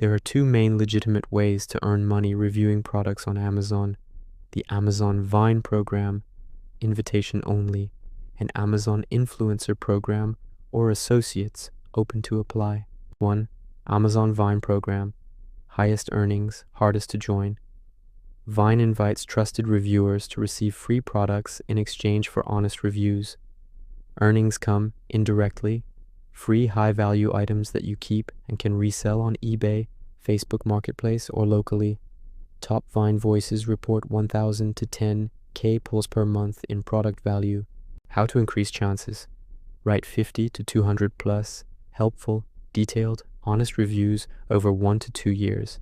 There are two main legitimate ways to earn money reviewing products on Amazon: the Amazon Vine program, invitation only, and Amazon Influencer program or associates, open to apply. 1. Amazon Vine program. Highest earnings, hardest to join. Vine invites trusted reviewers to receive free products in exchange for honest reviews. Earnings come indirectly: free high-value items that you keep and can resell on eBay, Facebook Marketplace, or locally. Top Vine voices report 1,000 to 10K pulls per month in product value. How to increase chances: write 50 to 200 plus, helpful, detailed, honest reviews over 1 to 2 years.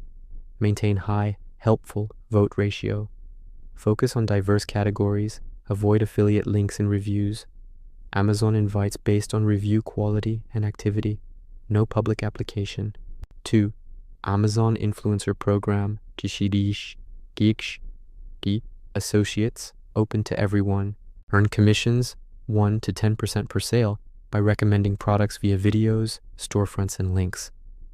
Maintain high, helpful vote ratio. Focus on diverse categories. Avoid affiliate links in reviews. Amazon invites based on review quality and activity. No public application. 2. Amazon Influencer Program. Kishidish. Geeksh. Gi. Associates. Open to everyone. Earn commissions 1 to 10% per sale by recommending products via videos, storefronts, and links.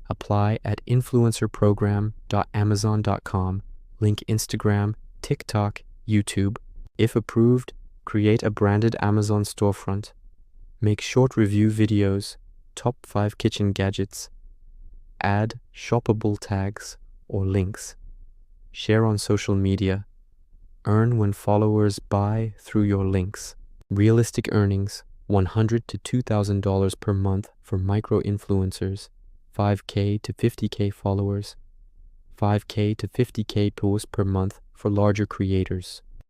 Apply at influencerprogram.amazon.com. Link Instagram, TikTok, YouTube. If approved, create a branded Amazon storefront. Make short review videos, top 5 kitchen gadgets. Add shoppable tags or links. Share on social media. Earn when followers buy through your links. Realistic earnings: $100 to $2,000 per month for micro-influencers, 5K to 50K followers, 5K to 50K posts per month for larger creators.